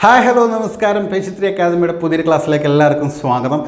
Hi hello നമസ്കാരം. പേജ്3 അക്കാദമിയുടെ പുതിയൊരു ക്ലാസ്സിലേക്ക് എല്ലാവർക്കും സ്വാഗതം.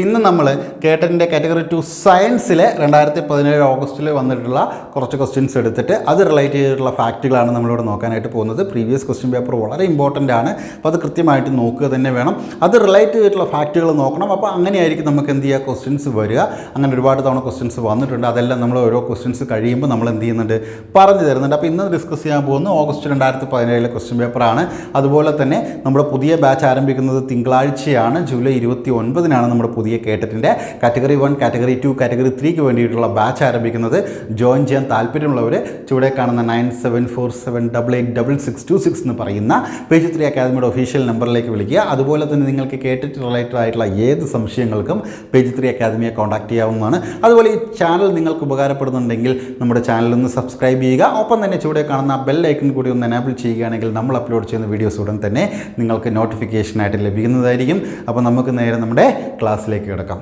ഇന്ന് നമ്മൾ കേട്ടതിൻ്റെ കാറ്റഗറി 2 സയൻസിലെ 2017 ഓഗസ്റ്റിൽ വന്നിട്ടുള്ള കുറച്ച് ക്വസ്റ്റ്യൻസ് എടുത്തിട്ട് അത് റിലേറ്റ് ചെയ്തിട്ടുള്ള ഫാക്റ്റുകളാണ് നമ്മളിവിടെ നോക്കാനായിട്ട് പോകുന്നത്. പ്രീവിയസ് ക്വസ്റ്റ്യൻ പേപ്പർ വളരെ ഇമ്പോർട്ടൻ്റ് ആണ്. അപ്പോൾ അത് കൃത്യമായിട്ട് നോക്കുക തന്നെ വേണം. അത് റിലേറ്റ് ചെയ്തിട്ടുള്ള ഫാക്റ്റുകൾ നോക്കണം. അപ്പോൾ അങ്ങനെയായിരിക്കും നമുക്ക് എന്ത് ചെയ്യുക, ക്വസ്റ്റ്യൻസ് വരിക. അങ്ങനെ ഒരുപാട് തവണ ക്വസ്റ്റ്യൻസ് വന്നിട്ടുണ്ട്. അതെല്ലാം നമ്മൾ ഓരോ ക്വസ്റ്റ്യൻസ് കഴിയുമ്പോൾ നമ്മൾ എന്ത് ചെയ്യുന്നുണ്ട്, പറഞ്ഞു തരുന്നുണ്ട്. അപ്പോൾ ഇന്ന് ഡിസ്കസ് ചെയ്യാൻ പോകുന്നത് ഓഗസ്റ്റ് 2017 ക്വസ്റ്റ്യൻ പേപ്പറാണ്. അതുപോലെ തന്നെ നമ്മുടെ പുതിയ ബാച്ച് ആരംഭിക്കുന്നത് തിങ്കളാഴ്ചയാണ്. ജൂലൈ 29-നാണ് നമ്മുടെ പുതിയ കേട്ടറ്റിൻ്റെ കാറ്റഗറി 1, കാറ്റഗറി 2, കാറ്റഗറി 3ക്ക് വേണ്ടിയിട്ടുള്ള ബാച്ച് ആരംഭിക്കുന്നത്. ജോയിൻ ചെയ്യാൻ താല്പര്യമുള്ളവർ ചുവടെ കാണുന്ന 9747886626 എന്ന് പറയുന്ന പേജ്3 അക്കാദമിയുടെ ഒഫീഷ്യൽ നമ്പറിലേക്ക് വിളിക്കുക. അതുപോലെ തന്നെ നിങ്ങൾക്ക് കേട്ടിട്ട് റിലേറ്റഡ് ആയിട്ടുള്ള ഏത് സംശയങ്ങൾക്കും പേജ്3 അക്കാദമിയെ കോൺടാക്ട് ചെയ്യാവുന്നതാണ്. അതുപോലെ ഈ ചാനൽ നിങ്ങൾക്ക് ഉപകാരപ്പെടുന്നുണ്ടെങ്കിൽ നമ്മുടെ ചാനലൊന്ന് സബ്സ്ക്രൈബ് ചെയ്യുക. ഒപ്പം തന്നെ ചുവടെ കാണുന്ന ബെൽ ഐക്കൺ കൂടി ഒന്ന് എനാബിൾ ചെയ്യുകയാണെങ്കിൽ നമ്മൾ അപ്ലോഡ് ചെയ്യുന്ന വീഡിയോസ് ഉടൻ തന്നെ നിങ്ങൾക്ക് നോട്ടിഫിക്കേഷനായിട്ട് ലഭിക്കുന്നതായിരിക്കും. അപ്പോൾ നമുക്ക് നേരെ നമ്മുടെ ക്ലാസ്സിലേക്ക് കിടക്കാം.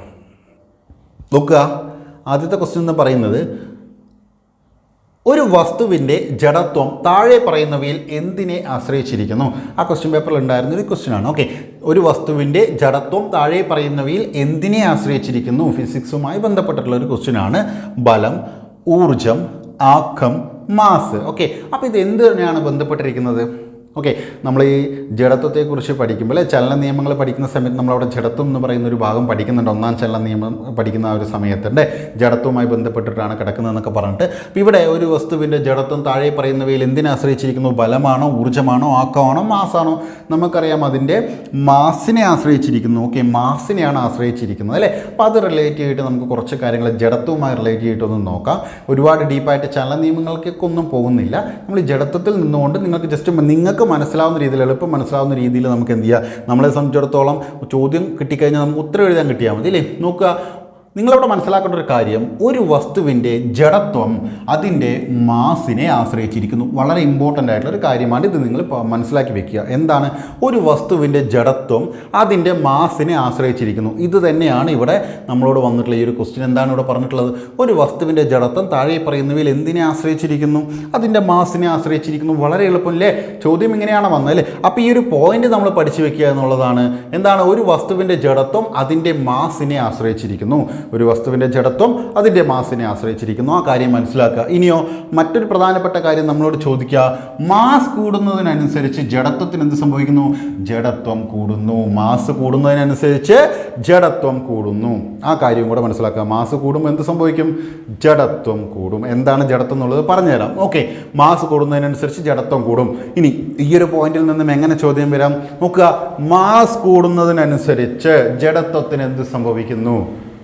നോക്കുക, ആദ്യത്തെ ക്വസ്റ്റ്യൻ എന്ന് പറയുന്നത്, ഒരു വസ്തുവിൻ്റെ ജഡത്വം താഴെ പറയുന്നവയിൽ എന്തിനെ ആശ്രയിച്ചിരിക്കുന്നു? ആ ക്വസ്റ്റ്യൻ പേപ്പറിൽ ഉണ്ടായിരുന്ന ഒരു ക്വസ്റ്റ്യൻ ആണ്. ഓക്കെ, ഒരു വസ്തുവിൻ്റെ ജഡത്വം താഴെ പറയുന്നവയിൽ എന്തിനെ ആശ്രയിച്ചിരിക്കുന്നു? ഫിസിക്സുമായി ബന്ധപ്പെട്ടിട്ടുള്ള ഒരു ക്വസ്റ്റ്യൻ ആണ്. ബലം, ഊർജം, ആക്കം, മാസ്. ഓക്കെ, അപ്പോൾ ഇത് എന്തിനാണ് ബന്ധപ്പെട്ടിരിക്കുന്നത്? ഓക്കെ, നമ്മൾ ഈ ജഡത്വത്തെക്കുറിച്ച് പഠിക്കുമ്പോൾ ചലന നിയമങ്ങൾ പഠിക്കുന്ന സമയത്ത് നമ്മളവിടെ ജഡത്വം എന്ന് പറയുന്ന ഒരു ഭാഗം പഠിക്കുന്നുണ്ട്. ഒന്നാം ചലന നിയമം പഠിക്കുന്ന ആ ഒരു സമയത്തുണ്ട് ജഡത്വവുമായി ബന്ധപ്പെട്ടിട്ടാണ് കിടക്കുന്നതെന്നൊക്കെ പറഞ്ഞിട്ട്. അപ്പോൾ ഇവിടെ ഒരു വസ്തുവിൻ്റെ ജഡത്വം താഴെ പറയുന്നവയിൽ എന്തിനെ ആശ്രയിച്ചിരിക്കുന്നു? ബലമാണോ, ഊർജ്ജമാണോ, ആക്കമാണോ, മാസാണോ? നമുക്കറിയാം അതിൻ്റെ മാസിനെ ആശ്രയിച്ചിരിക്കുന്നു. ഓക്കെ, മാസിനെയാണ് ആശ്രയിച്ചിരിക്കുന്നത് അല്ലേ. അപ്പോൾ അത് റിലേറ്റ് ചെയ്തിട്ട് നമുക്ക് കുറച്ച് കാര്യങ്ങൾ ജഡത്വവുമായി റിലേറ്റ് ചെയ്തിട്ടൊന്ന് നോക്കാം. ഒരുപാട് ഡീപ്പായിട്ട് ചലന നിയമങ്ങൾക്കൊക്കെ ഒന്നും പോകുന്നില്ല. നമ്മൾ ഈ ജഡത്വത്തിൽ നിന്നുകൊണ്ട് നിങ്ങൾക്ക് ജസ്റ്റ് നിങ്ങൾക്ക് മനസ്സിലാവുന്ന രീതിയിൽ, എളുപ്പം മനസ്സിലാവുന്ന രീതിയിൽ നമുക്ക് എന്ത് ചെയ്യുക, നമ്മളെ സംബന്ധിച്ചിടത്തോളം ചോദ്യം കിട്ടിക്കഴിഞ്ഞാൽ നമുക്ക് ഉത്തരം എഴുതാൻ കിട്ടിയാൽ മതി അല്ലേ. നോക്കുക, നിങ്ങളവിടെ മനസ്സിലാക്കേണ്ട ഒരു കാര്യം, ഒരു വസ്തുവിൻ്റെ ജഡത്വം അതിൻ്റെ മാസിനെ ആശ്രയിച്ചിരിക്കുന്നു. വളരെ ഇമ്പോർട്ടൻ്റ് ആയിട്ടുള്ളൊരു കാര്യമാണ് ഇത്. നിങ്ങൾ മനസ്സിലാക്കി വെക്കുക. എന്താണ് ഒരു വസ്തുവിൻ്റെ ജഡത്വം അതിൻ്റെ മാസിനെ ആശ്രയിച്ചിരിക്കുന്നു? ഇത് തന്നെയാണ് ഇവിടെ നമ്മളോട് വന്നിട്ടുള്ള ഈ ഒരു ക്വസ്റ്റ്യൻ. എന്താണ് ഇവിടെ പറഞ്ഞിട്ടുള്ളത്? ഒരു വസ്തുവിൻ്റെ ജഡത്വം താഴെ പറയുന്നവയിൽ എന്തിനെ ആശ്രയിച്ചിരിക്കുന്നു? അതിൻ്റെ മാസിനെ ആശ്രയിച്ചിരിക്കുന്നു. വളരെ എളുപ്പമല്ലേ, ചോദ്യം ഇങ്ങനെയാണ് വന്നത് അല്ലേ. അപ്പോൾ ഈ ഒരു പോയിന്റ് നമ്മൾ പഠിച്ചു വെക്കുക എന്നുള്ളതാണ്. എന്താണ് ഒരു വസ്തുവിൻ്റെ ജഡത്വം അതിൻ്റെ മാസിനെ ആശ്രയിച്ചിരിക്കുന്നു? ഒരു വസ്തുവിൻ്റെ ജഡത്വം അതിൻ്റെ മാസിനെ ആശ്രയിച്ചിരിക്കുന്നു. ആ കാര്യം മനസ്സിലാക്കുക. ഇനിയോ മറ്റൊരു പ്രധാനപ്പെട്ട കാര്യം നമ്മളോട് ചോദിക്കുക, മാസ് കൂടുന്നതിനനുസരിച്ച് ജഡത്വത്തിന് എന്ത് സംഭവിക്കുന്നു? ജഡത്വം കൂടുന്നു. മാസ് കൂടുന്നതിനനുസരിച്ച് ജഡത്വം കൂടുന്നു. ആ കാര്യം കൂടെ മനസ്സിലാക്കുക. മാസ് കൂടുമ്പോൾ എന്ത് സംഭവിക്കും? ജഡത്വം കൂടും. എന്താണ് ജഡത്വം എന്നുള്ളത് പറഞ്ഞുതരാം. ഓക്കെ, മാസ് കൂടുന്നതിനനുസരിച്ച് ജഡത്വം കൂടും. ഇനി ഈ ഒരു പോയിന്റിൽ നിന്നും എങ്ങനെ ചോദ്യം വരാം? നോക്കുക, മാസ് കൂടുന്നതിനനുസരിച്ച് ജഡത്വത്തിന് എന്ത് സംഭവിക്കുന്നു?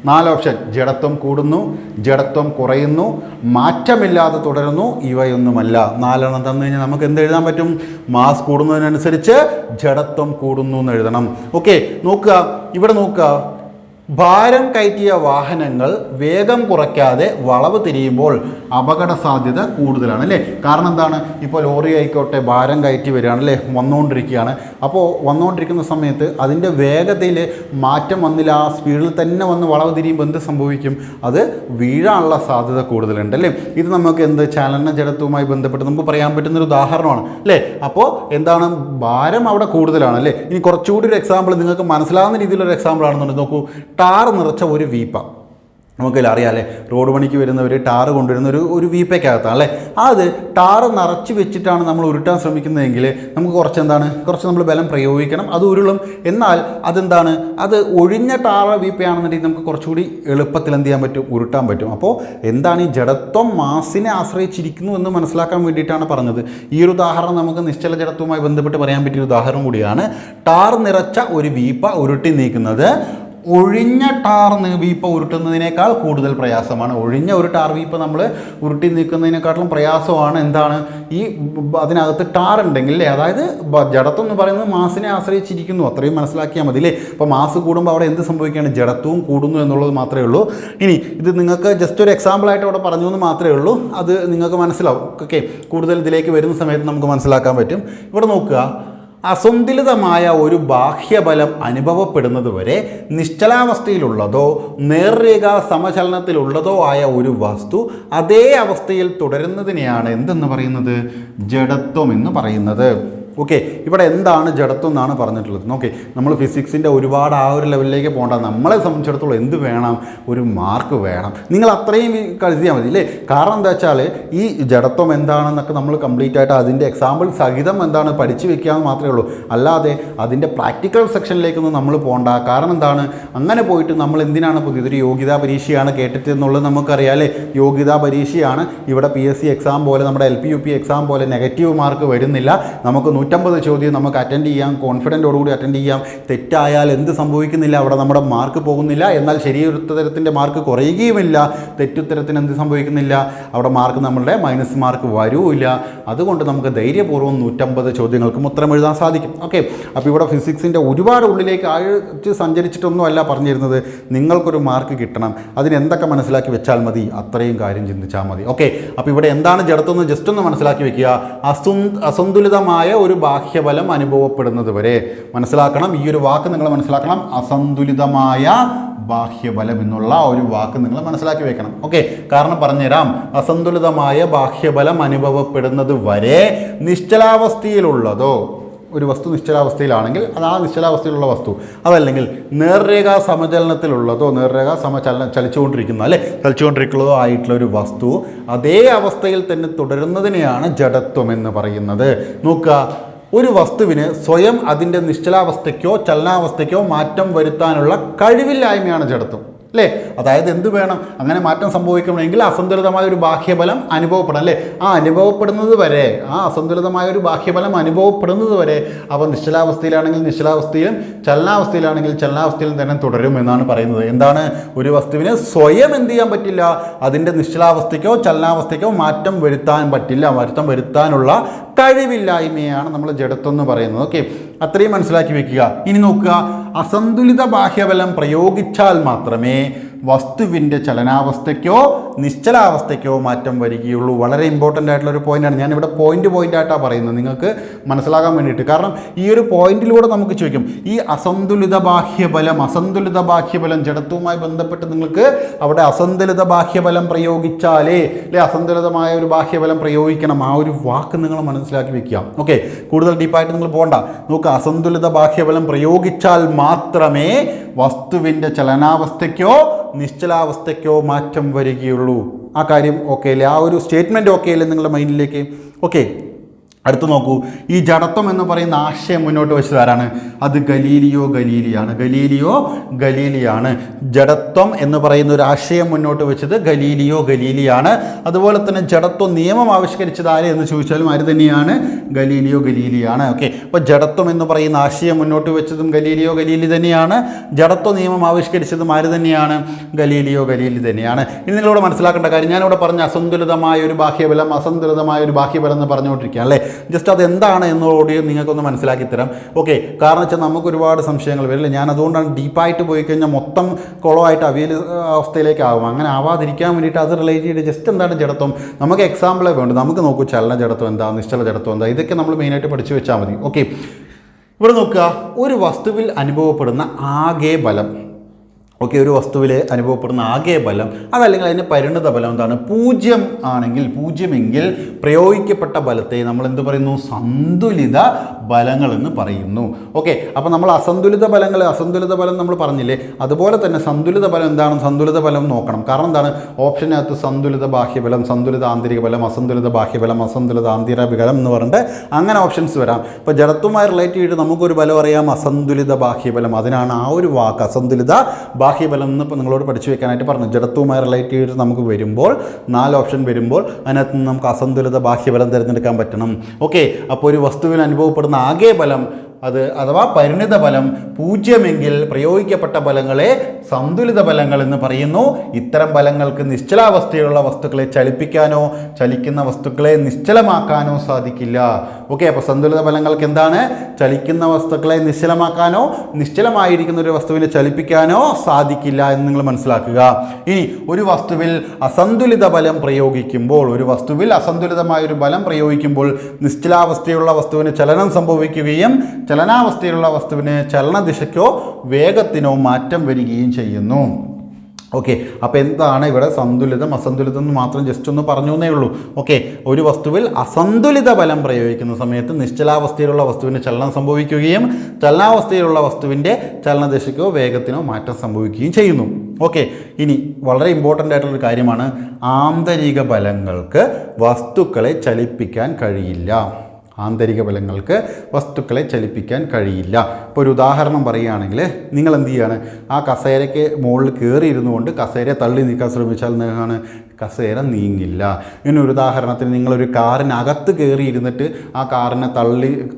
4 ഓപ്ഷൻ: ജഡത്വം കൂടുന്നു, ജഡത്വം കുറയുന്നു, മാറ്റമില്ലാതെ തുടരുന്നു, ഇവയൊന്നുമല്ല. 4 തന്നു കഴിഞ്ഞാൽ നമുക്ക് എന്ത് എഴുതാൻ പറ്റും? മാസ് കൂടുന്നതിനനുസരിച്ച് ജഡത്വം കൂടുന്നു എന്ന് എഴുതണം. ഓക്കെ, നോക്കുക, ഇവിടെ നോക്കുക, ഭാരം കയറ്റിയ വാഹനങ്ങൾ വേഗം കുറയ്ക്കാതെ വളവ് തിരിയുമ്പോൾ അപകട സാധ്യത കൂടുതലാണ് അല്ലേ. കാരണം എന്താണ്? ഇപ്പോൾ ലോറി ആയിക്കോട്ടെ, ഭാരം കയറ്റി വരികയാണ് അല്ലേ, വന്നുകൊണ്ടിരിക്കുകയാണ്. അപ്പോൾ വന്നുകൊണ്ടിരിക്കുന്ന സമയത്ത് അതിൻ്റെ വേഗതയിൽ മാറ്റം വന്നില്ല, ആ സ്പീഡിൽ തന്നെ വന്ന് വളവ് തിരിയുമ്പോൾ എന്ത് സംഭവിക്കും? അത് വീഴാനുള്ള സാധ്യത കൂടുതലുണ്ട് അല്ലേ. ഇത് നമുക്ക് എന്ത് ചലന ജഡത്വവുമായി ബന്ധപ്പെട്ട് നമുക്ക് പറയാൻ പറ്റുന്നൊരു ഉദാഹരണമാണ് അല്ലേ. അപ്പോൾ എന്താണ്? ഭാരം അവിടെ കൂടുതലാണ് അല്ലേ. ഇനി കുറച്ചുകൂടി ഒരു എക്സാമ്പിൾ നിങ്ങൾക്ക് മനസ്സിലാവുന്ന രീതിയിലൊരു എക്സാമ്പിൾ ആണെന്നുണ്ടെങ്കിൽ നോക്കൂ, ടാർ നിറച്ച ഒരു വീപ്പ. നമുക്കെല്ലാം അറിയാമല്ലേ, റോഡ് പണിക്ക് വരുന്നവർ ടാറ് കൊണ്ടുവരുന്ന ഒരു വീപ്പയ്ക്കകത്താണ് അല്ലേ. അത് ടാറ് നിറച്ച് വെച്ചിട്ടാണ് നമ്മൾ ഉരുട്ടാൻ ശ്രമിക്കുന്നതെങ്കിൽ നമുക്ക് കുറച്ച് നമ്മൾ ബലം പ്രയോഗിക്കണം, അത് ഉരുളും. എന്നാൽ അതെന്താണ്, അത് ഒഴിഞ്ഞ ടാറ് വീപ്പയാണെന്നുണ്ടെങ്കിൽ നമുക്ക് കുറച്ചുകൂടി എളുപ്പത്തിൽ എന്ത് ചെയ്യാൻ പറ്റും? ഉരുട്ടാൻ പറ്റും. അപ്പോൾ എന്താണ് ഈ ജഡത്വം മാസിനെ ആശ്രയിച്ചിരിക്കുന്നു എന്ന് മനസ്സിലാക്കാൻ വേണ്ടിയിട്ടാണ് പറഞ്ഞത്. ഈ ഒരു ഉദാഹരണം നമുക്ക് നിശ്ചല ജഡത്വവുമായി ബന്ധപ്പെട്ട് പറയാൻ പറ്റിയ ഉദാഹരണം കൂടിയാണ്. ടാർ നിറച്ച ഒരു വീപ്പ ഉരുട്ടി നീക്കുന്നത് ഒഴിഞ്ഞ ടാർ വീപ്പ ഉരുട്ടുന്നതിനേക്കാൾ കൂടുതൽ പ്രയാസമാണ്. ഒഴിഞ്ഞ ഒരു ടാർ വീപ്പ നമ്മൾ ഉരുട്ടി നീക്കുന്നതിനേക്കാളും പ്രയാസമാണ്. എന്താണ്? ഈ അതിനകത്ത് ടാർ ഉണ്ടെങ്കിൽ അല്ലേ. അതായത് ജഡത്വം എന്ന് പറയുന്നത് മാസിനെ ആശ്രയിച്ചിരിക്കുന്നു. അത്രയും മനസ്സിലാക്കിയാൽ മതി അല്ലേ. അപ്പോൾ മാസ് കൂടുമ്പോൾ അവിടെ എന്ത് സംഭവിക്കുകയാണ്? ജഡത്വവും കൂടുന്നു എന്നുള്ളത് മാത്രമേ ഉള്ളൂ. ഇനി ഇത് നിങ്ങൾക്ക് ജസ്റ്റ് ഒരു എക്സാമ്പിളായിട്ട് അവിടെ പറഞ്ഞു എന്ന് മാത്രമേ ഉള്ളൂ. അത് നിങ്ങൾക്ക് മനസ്സിലാവും. ഓക്കെ, കൂടുതൽ ഇതിലേക്ക് വരുന്ന സമയത്ത് നമുക്ക് മനസ്സിലാക്കാൻ പറ്റും. ഇവിടെ നോക്കുക, അസന്തുലിതമായ ഒരു ബാഹ്യബലം അനുഭവപ്പെടുന്നത് വരെ നിശ്ചലാവസ്ഥയിലുള്ളതോ നേർരേഖ സമചലനത്തിലുള്ളതോ ആയ ഒരു വസ്തു അതേ അവസ്ഥയിൽ തുടരുന്നതിനെയാണ് എന്തെന്ന് പറയുന്നത്? ജഡത്വം എന്ന് പറയുന്നത്. ഓക്കെ, ഇവിടെ എന്താണ് ജഡത്വം എന്നാണ് പറഞ്ഞിട്ടുള്ളത്. ഓക്കെ, നമ്മൾ ഫിസിക്സിൻ്റെ ഒരുപാട് ആ ഒരു ലെവലിലേക്ക് പോകണ്ട. നമ്മളെ സംബന്ധിച്ചിടത്തോളം എന്ത് വേണം? ഒരു മാർക്ക് വേണം. നിങ്ങൾ അത്രയും കരുതിയാൽ മതി അല്ലേ? കാരണം എന്താ വെച്ചാൽ ഈ ജഡത്വം എന്താണെന്നൊക്കെ നമ്മൾ കംപ്ലീറ്റ് ആയിട്ട് അതിൻ്റെ എക്സാമ്പിൾ സഹിതം എന്താണ് പഠിച്ചു വെക്കാമെന്ന് മാത്രമേ ഉള്ളൂ. അല്ലാതെ അതിൻ്റെ പ്രാക്ടിക്കൽ സെക്ഷനിലേക്കൊന്നും നമ്മൾ പോകണ്ട. കാരണം എന്താണ്, അങ്ങനെ പോയിട്ട് നമ്മൾ എന്തിനാണ് പുതിയതൊരു യോഗ്യതാ പരീക്ഷയാണ് കേട്ടിട്ട് എന്നുള്ളത് നമുക്കറിയാം അല്ലേ? യോഗ്യതാ പരീക്ഷയാണ്. ഇവിടെ PSC എക്സാം പോലെ നമ്മുടെ LP UP എക്സാം പോലെ നെഗറ്റീവ് മാർക്ക് വരുന്നില്ല. നമുക്ക് 150 ചോദ്യം നമുക്ക് അറ്റൻഡ് ചെയ്യാം, കോൺഫിഡൻറ്റോടുകൂടി അറ്റൻഡ് ചെയ്യാം. തെറ്റായാൽ എന്ത് സംഭവിക്കുന്നില്ല? അവിടെ നമ്മുടെ മാർക്ക് പോകുന്നില്ല. എന്നാൽ ശരിയുത്തരത്തിൻ്റെ മാർക്ക് കുറയുകയുമില്ല. തെറ്റുത്തരത്തിന് എന്ത് സംഭവിക്കുന്നില്ല? അവിടെ മാർക്ക് നമ്മളുടെ മൈനസ് മാർക്ക് വരൂല്ല. അതുകൊണ്ട് നമുക്ക് ധൈര്യപൂർവ്വം 150 ചോദ്യങ്ങൾക്കും ഉത്തരം എഴുതാൻ സാധിക്കും. ഓക്കെ, അപ്പോൾ ഇവിടെ ഫിസിക്സിൻ്റെ ഒരുപാട് ഉള്ളിലേക്ക് ആഴ്ച സഞ്ചരിച്ചിട്ടൊന്നുമല്ല പറഞ്ഞിരുന്നത്. നിങ്ങൾക്കൊരു മാർക്ക് കിട്ടണം, അതിന് എന്തൊക്കെ മനസ്സിലാക്കി വെച്ചാൽ മതി? അത്രയും കാര്യം ചിന്തിച്ചാൽ മതി. ഓക്കെ, അപ്പോൾ ഇവിടെ എന്താണ് ജഡത്വം എന്ന് ജസ്റ്റ് ഒന്ന് മനസ്സിലാക്കി വെക്കുക. അസന്തുലിതമായ ഒരു ബാഹ്യബലം അനുഭവപ്പെടുന്നത് വരെ മനസ്സിലാക്കണം. ഈ ഒരു വാക്ക് നിങ്ങൾ മനസ്സിലാക്കണം. അസന്തുലിതമായ ബാഹ്യബലം എന്നുള്ള ഒരു വാക്ക് നിങ്ങൾ മനസ്സിലാക്കി വെക്കണം. ഓക്കെ, കാരണം പറഞ്ഞുതരാം. അസന്തുലിതമായ ബാഹ്യബലം അനുഭവപ്പെടുന്നത് വരെ നിശ്ചലാവസ്ഥയിലുള്ളതോ, ഒരു വസ്തു നിശ്ചലാവസ്ഥയിലാണെങ്കിൽ അത് ആ നിശ്ചലാവസ്ഥയിലുള്ള വസ്തു, അതല്ലെങ്കിൽ നേർരേഖാ സമചലനത്തിലുള്ളതോ, നേർരേഖാ ചലിച്ചുകൊണ്ടിരിക്കുന്നതോ ആയിട്ടുള്ള ഒരു വസ്തു അതേ അവസ്ഥയിൽ തന്നെ തുടരുന്നതിനെയാണ് ജഡത്വം എന്ന് പറയുന്നത്. നോക്കുക, ഒരു വസ്തുവിന് സ്വയം അതിൻ്റെ നിശ്ചലാവസ്ഥയ്ക്കോ ചലനാവസ്ഥയ്ക്കോ മാറ്റം വരുത്താനുള്ള കഴിവില്ലായ്മയാണ് ജഡത്വം അല്ലേ? അതായത് എന്ത് വേണം? അങ്ങനെ മാറ്റം സംഭവിക്കണമെങ്കിൽ അസന്തുലിതമായ ഒരു ബാഹ്യബലം അനുഭവപ്പെടണം അല്ലേ? ആ അനുഭവപ്പെടുന്നത് വരെ, ആ അസന്തുലിതമായ ഒരു ബാഹ്യബലം അനുഭവപ്പെടുന്നത് വരെ അവ നിശ്ചലാവസ്ഥയിലാണെങ്കിൽ നിശ്ചലാവസ്ഥയിലും ചലനാവസ്ഥയിലാണെങ്കിൽ ചലനാവസ്ഥയിലും തന്നെ തുടരും എന്നാണ് പറയുന്നത്. എന്താണ്? ഒരു വസ്തുവിന് സ്വയം എന്ത് ചെയ്യാൻ പറ്റില്ല? അതിൻ്റെ നിശ്ചലാവസ്ഥയ്ക്കോ ചലനാവസ്ഥയ്ക്കോ മാറ്റം വരുത്താൻ പറ്റില്ല. മാറ്റം വരുത്താനുള്ള കഴിവില്ലായ്മയാണ് നമ്മൾ ജഡത്വം എന്ന് പറയുന്നത്. ഓക്കെ, അത്രയും മനസ്സിലാക്കി വെക്കുക. ഇനി നോക്കുക, അസന്തുലിത ബാഹ്യബലം പ്രയോഗിച്ചാൽ മാത്രമേ വസ്തുവിൻ്റെ ചലനാവസ്ഥയ്ക്കോ നിശ്ചലാവസ്ഥയ്ക്കോ മാറ്റം വരികയുള്ളൂ. വളരെ ഇമ്പോർട്ടൻ്റ് ആയിട്ടുള്ള ഒരു പോയിൻ്റാണ്. ഞാനിവിടെ പോയിൻ്റ് ആയിട്ടാണ് പറയുന്നത് നിങ്ങൾക്ക് മനസ്സിലാകാൻ വേണ്ടിയിട്ട്. കാരണം ഈ ഒരു പോയിന്റിലൂടെ നമുക്ക് ചോദിക്കും, ഈ അസന്തുലിത ബാഹ്യബലം ജഡത്വവുമായി ബന്ധപ്പെട്ട് നിങ്ങൾക്ക് അവിടെ അസന്തുലിത ബാഹ്യബലം പ്രയോഗിച്ചാലേ അല്ലെ, അസന്തുലിതമായ ഒരു ബാഹ്യബലം പ്രയോഗിക്കണം. ആ ഒരു വാക്ക് നിങ്ങൾ മനസ്സിലാക്കി വെക്കുക. ഓക്കെ, കൂടുതൽ ഡീപ്പായിട്ട് നിങ്ങൾ പോകണ്ട. നോക്കുക, അസന്തുലിത ബാഹ്യബലം പ്രയോഗിച്ചാൽ മാത്രമേ വസ്തുവിൻ്റെ ചലനാവസ്ഥയ്ക്കോ നിശ്ചലാവസ്ഥയ്ക്കോ മാറ്റം വരികയുള്ളൂ. ആ കാര്യം ഓക്കെ അല്ലേ? ആ ഒരു സ്റ്റേറ്റ്മെൻറ്റ് ഓക്കെ അല്ലേ നിങ്ങളുടെ മൈൻഡിലേക്ക്? ഓക്കെ, അടുത്ത് നോക്കൂ, ഈ ജഡത്വം എന്ന് പറയുന്ന ആശയം മുന്നോട്ട് വെച്ചത് ആരാണ്? അത് ഗലീലിയോ ഗലീലിയാണ്. ജഡത്വം എന്ന് പറയുന്ന ഒരു ആശയം മുന്നോട്ട് വെച്ചത് ഗലീലിയാണ്. അതുപോലെ തന്നെ ജഡത്വ നിയമം ആവിഷ്കരിച്ചത് ആര് എന്ന് ചോദിച്ചാലും ആര് തന്നെയാണ്? ഗലീലിയാണ്. ഓക്കെ, അപ്പോൾ ജഡത്വം എന്ന് പറയുന്ന ആശയം മുന്നോട്ട് വെച്ചതും ഗലീലി തന്നെയാണ്. ജഡത്വ നിയമം ആവിഷ്കരിച്ചതും ആര് തന്നെയാണ്? ഗലീലി തന്നെയാണ്. ഇനി നിങ്ങളോട് മനസ്സിലാക്കേണ്ട കാര്യം, ഞാനിവിടെ പറഞ്ഞ അസന്തുലിതമായ ഒരു ബാഹ്യബലം എന്ന് പറഞ്ഞുകൊണ്ടിരിക്കുക അല്ലേ? ജസ്റ്റ് അത് എന്താണ് എന്നോട് നിങ്ങൾക്കൊന്ന് മനസ്സിലാക്കി തരാം. ഓക്കെ, കാരണം വെച്ചാൽ നമുക്ക് ഒരുപാട് സംശയങ്ങൾ വരില്ല. ഞാൻ അതുകൊണ്ടാണ് ഡീപ്പായിട്ട് പോയി കഴിഞ്ഞാൽ മൊത്തം കുളമായിട്ട് അവിയൽ അവസ്ഥയിലേക്കാകും. അങ്ങനെ ആവാതിരിക്കാൻ വേണ്ടിയിട്ട് അത് റിലേറ്റ് ചെയ്ത് ജസ്റ്റ് എന്താണ് ജഡത്വം, നമുക്ക് എക്സാമ്പിളേ വേണ്ടു. നമുക്ക് നോക്കൂ, ചലന ജഡത്വം എന്താ, നിശ്ചല ജഡത്വം എന്താ, ഇതൊക്കെ നമ്മൾ മെയിനായിട്ട് പഠിച്ചു വെച്ചാൽ മതി. ഓക്കെ, ഇവിടെ നോക്കുക, ഒരു വസ്തുവിൽ അനുഭവപ്പെടുന്ന ആകെ ബലം, ഓക്കെ, ഒരു വസ്തുവിൽ അനുഭവപ്പെടുന്ന ആകെ ബലം, അതല്ലെങ്കിൽ അതിൻ്റെ പരിണിത ബലം എന്താണ്? 0 എങ്കിൽ പ്രയോഗിക്കപ്പെട്ട ബലത്തെ നമ്മൾ എന്ത് പറയുന്നു? സന്തുലിത ബലങ്ങൾ എന്ന് പറയുന്നു. ഓക്കെ, അപ്പോൾ നമ്മൾ അസന്തുലിത ബലം നമ്മൾ പറഞ്ഞില്ലേ, അതുപോലെ തന്നെ സന്തുലിത ബലം എന്താണ്? സന്തുലിത ബലം നോക്കണം. കാരണം എന്താണ്? ഓപ്ഷനകത്ത് സന്തുലിത ബാഹ്യബലം, സന്തുലിത ആന്തരിക ബലം, അസന്തുലിത ബാഹ്യബലം, അസന്തുലിത ആന്തരിക ബലം എന്ന് പറഞ്ഞിട്ട് അങ്ങനെ ഓപ്ഷൻസ് വരാം. ഇപ്പോൾ ജഡത്വമായി റിലേറ്റ് ചെയ്തിട്ട് നമുക്കൊരു ബലം അറിയാം, അസന്തുലിത ബാഹ്യബലം. അതിനാണ് ആ ഒരു വാക്ക് അസന്തുലിത ബാഹ്യബലം എന്ന് ഇപ്പോൾ നിങ്ങളോട് പഠിച്ചു വെക്കാനായിട്ട് പറഞ്ഞു. ജഡത്വവുമായി റിലേറ്റ് ചെയ്തിട്ട് നമുക്ക് വരുമ്പോൾ 4 ഓപ്ഷൻ വരുമ്പോൾ അതിനകത്ത് നിന്ന് നമുക്ക് അസന്തുലിത ബാഹ്യബലം തിരഞ്ഞെടുക്കാൻ പറ്റണം. ഓക്കെ, അപ്പോൾ ഒരു വസ്തുവിന് അനുഭവപ്പെടുന്ന ആകെ ബലം അത് അഥവാ പരിണിത ബലം 0 പ്രയോഗിക്കപ്പെട്ട ബലങ്ങളെ സന്തുലിത ബലങ്ങൾ എന്ന് പറയുന്നു. ഇത്തരം ബലങ്ങൾക്ക് നിശ്ചലാവസ്ഥയിലുള്ള വസ്തുക്കളെ ചലിപ്പിക്കാനോ ചലിക്കുന്ന വസ്തുക്കളെ നിശ്ചലമാക്കാനോ സാധിക്കില്ല. ഓക്കെ, അപ്പോൾ സന്തുലിത ബലങ്ങൾക്ക് എന്താണ്? ചലിക്കുന്ന വസ്തുക്കളെ നിശ്ചലമാക്കാനോ നിശ്ചലമായിരിക്കുന്ന ഒരു വസ്തുവിനെ ചലിപ്പിക്കാനോ സാധിക്കില്ല എന്ന് നിങ്ങൾ മനസ്സിലാക്കുക. ഇനി ഒരു വസ്തുവിൽ അസന്തുലിത ബലം പ്രയോഗിക്കുമ്പോൾ, ഒരു വസ്തുവിൽ അസന്തുലിതമായ ഒരു ബലം പ്രയോഗിക്കുമ്പോൾ നിശ്ചലാവസ്ഥയുള്ള വസ്തുവിന് ചലനം സംഭവിക്കുകയും ചലനാവസ്ഥയിലുള്ള വസ്തുവിന് ചലനദിശയ്ക്കോ വേഗത്തിനോ മാറ്റം വരികയും ചെയ്യുന്നു. ഓക്കെ, അപ്പോൾ എന്താണ് ഇവിടെ സന്തുലിതം അസന്തുലിതം എന്ന് മാത്രം ജസ്റ്റ് ഒന്ന് പറഞ്ഞു എന്നേ ഉള്ളൂ. ഓക്കെ, ഒരു വസ്തുവിൽ അസന്തുലിത ബലം പ്രയോഗിക്കുന്ന സമയത്ത് നിശ്ചലാവസ്ഥയിലുള്ള വസ്തുവിന് ചലനം സംഭവിക്കുകയും ചലനാവസ്ഥയിലുള്ള വസ്തുവിൻ്റെ ചലനദിശയ്ക്കോ വേഗത്തിനോ മാറ്റം സംഭവിക്കുകയും ചെയ്യുന്നു. ഓക്കെ, ഇനി വളരെ ഇമ്പോർട്ടൻ്റ് ആയിട്ടുള്ളൊരു കാര്യമാണ്, ആന്തരിക ബലങ്ങൾക്ക് വസ്തുക്കളെ ചലിപ്പിക്കാൻ കഴിയില്ല. ആന്തരിക ബലങ്ങൾക്ക് വസ്തുക്കളെ ചലിപ്പിക്കാൻ കഴിയില്ല. ഇപ്പോൾ ഒരു ഉദാഹരണം പറയുകയാണെങ്കിൽ, നിങ്ങൾ എന്ത് ചെയ്യാണ്, ആ കസേരയ്ക്ക് മുകളിൽ കയറിയിരുന്നു കൊണ്ട് കസേരയെ തള്ളി നീക്കാൻ ശ്രമിച്ചാൽ എന്താണ്, കസേര നീങ്ങില്ല. ഇനി ഒരു ഉദാഹരണത്തിന് നിങ്ങളൊരു കാറിനകത്ത് കയറി ഇരുന്നിട്ട് ആ കാറിനെ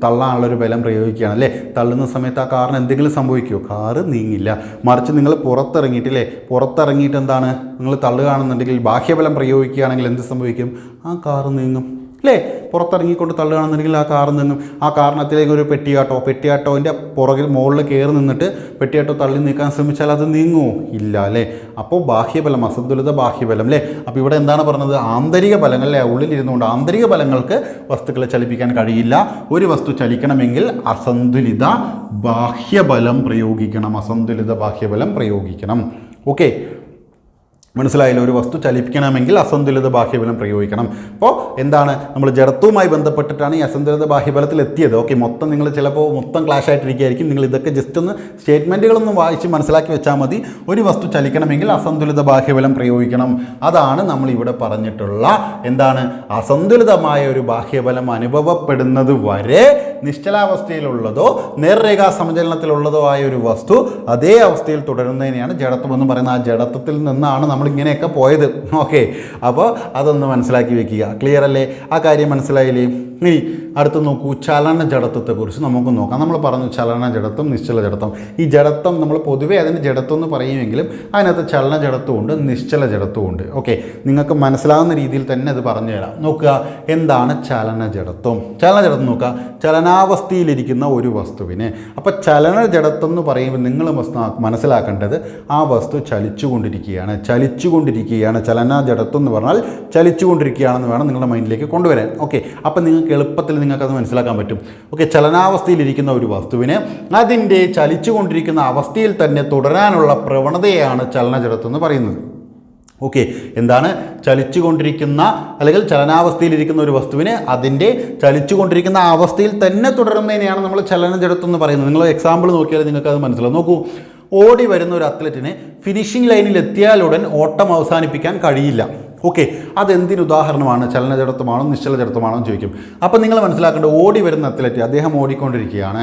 തള്ളാനുള്ളൊരു ബലം പ്രയോഗിക്കുകയാണ് അല്ലേ, തള്ളുന്ന സമയത്ത് ആ കാറിന് എന്തെങ്കിലും സംഭവിക്കുമോ? കാറ് നീങ്ങില്ല. മറിച്ച് നിങ്ങൾ പുറത്തിറങ്ങിയിട്ട് എന്താണ്, നിങ്ങൾ തള്ളുകയാണെന്നുണ്ടെങ്കിൽ ബാഹ്യബലം പ്രയോഗിക്കുകയാണെങ്കിൽ എന്ത് സംഭവിക്കും? ആ കാറ് നീങ്ങും അല്ലേ. പുറത്തിറങ്ങിക്കൊണ്ട് തള്ളുകയാണെന്നുണ്ടെങ്കിൽ ആ കാറിൽ നിന്നും ആ കാരണത്തിലേക്ക് ഒരു പെട്ടിയാട്ടോൻ്റെ പുറകിൽ മുകളിൽ കയറി നിന്നിട്ട് പെട്ടിയാട്ടോ തള്ളി നീക്കാൻ ശ്രമിച്ചാൽ അത് നീങ്ങുമോ? ഇല്ല അല്ലേ. അപ്പോൾ ബാഹ്യബലം, അസന്തുലിത ബാഹ്യബലം അല്ലേ. അപ്പോൾ ഇവിടെ എന്താണ് പറഞ്ഞത്? ആന്തരിക ബലങ്ങൾ അല്ലേ, ഉള്ളിലിരുന്നുകൊണ്ട് ആന്തരിക ബലങ്ങൾക്ക് വസ്തുക്കളെ ചലിപ്പിക്കാൻ കഴിയില്ല. ഒരു വസ്തു ചലിക്കണമെങ്കിൽ അസന്തുലിത ബാഹ്യബലം പ്രയോഗിക്കണം. ഓക്കെ, മനസ്സിലായില്ല? ഒരു വസ്തു ചലിപ്പിക്കണമെങ്കിൽ അസന്തുലിത ബാഹ്യബലം പ്രയോഗിക്കണം. അപ്പോൾ എന്താണ്, നമ്മൾ ജഡത്വവുമായി ബന്ധപ്പെട്ടിട്ടാണ് ഈ അസന്തുലിത ബാഹ്യബലത്തിൽ എത്തിയത്. ഓക്കെ, നിങ്ങൾ ചിലപ്പോൾ ക്ലാഷ് ആയിട്ടിരിക്കുകയായിരിക്കും. നിങ്ങൾ ഇതൊക്കെ ജസ്റ്റ് ഒന്ന് സ്റ്റേറ്റ്മെൻറ്റുകളൊന്നും വായിച്ച് മനസ്സിലാക്കി വെച്ചാൽ മതി. ഒരു വസ്തു ചലിക്കണമെങ്കിൽ അസന്തുലിത ബാഹ്യബലം പ്രയോഗിക്കണം. അതാണ് നമ്മൾ ഇവിടെ പറഞ്ഞിട്ടുള്ള എന്താണ്, അസന്തുലിതമായ ഒരു ബാഹ്യബലം അനുഭവപ്പെടുന്നത് വരെ നിശ്ചലാവസ്ഥയിലുള്ളതോ നേർരേഖാ സമചലനത്തിലുള്ളതോ ആയ ഒരു വസ്തു അതേ അവസ്ഥയിൽ തുടരുന്നതിനെയാണ് ജഡത്വം എന്ന് പറയുന്നത്. ആ ജഡത്വത്തിൽ നിന്നാണ് നമ്മളിങ്ങനെയൊക്കെ പോയത്. ഓക്കെ, അപ്പോൾ അതൊന്ന് മനസ്സിലാക്കി വെക്കുക. ക്ലിയർ അല്ലേ? ആ കാര്യം മനസ്സിലായില്ലേ? ഇനി അടുത്ത് നോക്കൂ, ചലന ജഡത്വത്തെക്കുറിച്ച് നമുക്ക് നോക്കാം. നമ്മൾ പറഞ്ഞു ചലന ജഡത്വം, നിശ്ചല ജഡത്വം. ഈ ജഡത്വം നമ്മൾ പൊതുവേ അതിന് ജഡത്വം എന്ന് പറയുമെങ്കിലും അതിനകത്ത് ചലന ജഡത്വമുണ്ട്, നിശ്ചല ജഡത്വമുണ്ട്. ഓക്കെ, നിങ്ങൾക്ക് മനസ്സിലാകുന്ന രീതിയിൽ തന്നെ അത് പറഞ്ഞു തരാം. നോക്കുക, എന്താണ് ചലന ജഡത്വം? ചലന ജഡത്വം നോക്കുക, ചലനാവസ്ഥയിലിരിക്കുന്ന ഒരു വസ്തുവിന്. അപ്പോൾ ചലന ജഡത്വം എന്ന് പറയുമ്പോൾ നിങ്ങൾ മനസ്സിലാക്കേണ്ടത് ആ വസ്തു ചലിച്ചുകൊണ്ടിരിക്കുകയാണ്. ചലന ജഡത്വം എന്ന് പറഞ്ഞാൽ ചലിച്ചുകൊണ്ടിരിക്കുകയാണെന്ന് വേണം നിങ്ങളുടെ മൈൻഡിലേക്ക് കൊണ്ടുവരാൻ. ഓക്കെ, അപ്പം നിങ്ങൾക്ക് എളുപ്പത്തിൽ നിങ്ങൾക്കത് മനസ്സിലാക്കാൻ പറ്റും. ഓക്കെ, ചലനാവസ്ഥയിലിരിക്കുന്ന ഒരു വസ്തുവിന് അതിൻ്റെ ചലിച്ചുകൊണ്ടിരിക്കുന്ന അവസ്ഥയിൽ തന്നെ തുടരാനുള്ള പ്രവണതയാണ് ചലനജഡത്വം എന്ന് പറയുന്നത്. ഓക്കെ, എന്താണ് ചലിച്ചുകൊണ്ടിരിക്കുന്ന അല്ലെങ്കിൽ ചലനാവസ്ഥയിലിരിക്കുന്ന ഒരു വസ്തുവിന് അതിൻ്റെ ചലിച്ചുകൊണ്ടിരിക്കുന്ന അവസ്ഥയിൽ തന്നെ തുടരുന്നതിനെയാണ് നമ്മൾ ചലനജഡത്വം എന്ന് പറയുന്നത്. നിങ്ങൾ എക്സാമ്പിൾ നോക്കിയാൽ നിങ്ങൾക്കത് മനസ്സിലാവും. നോക്കൂ, ഓടി വരുന്ന ഒരു അത്ലറ്റിന് ഫിനിഷിംഗ് ലൈനിൽ എത്തിയാലുടൻ ഓട്ടം അവസാനിപ്പിക്കാൻ കഴിയില്ല. ഓക്കെ, അതെന്തിന് ഉദാഹരണമാണ്? ചലനജഡത്വമാണോ നിശ്ചല ജഡത്വമാണോ എന്ന് ചോദിക്കും. അപ്പം നിങ്ങൾ മനസ്സിലാക്കേണ്ടത്, ഓടി വരുന്ന അത്ലറ്റ് അദ്ദേഹം ഓടിക്കൊണ്ടിരിക്കുകയാണ്,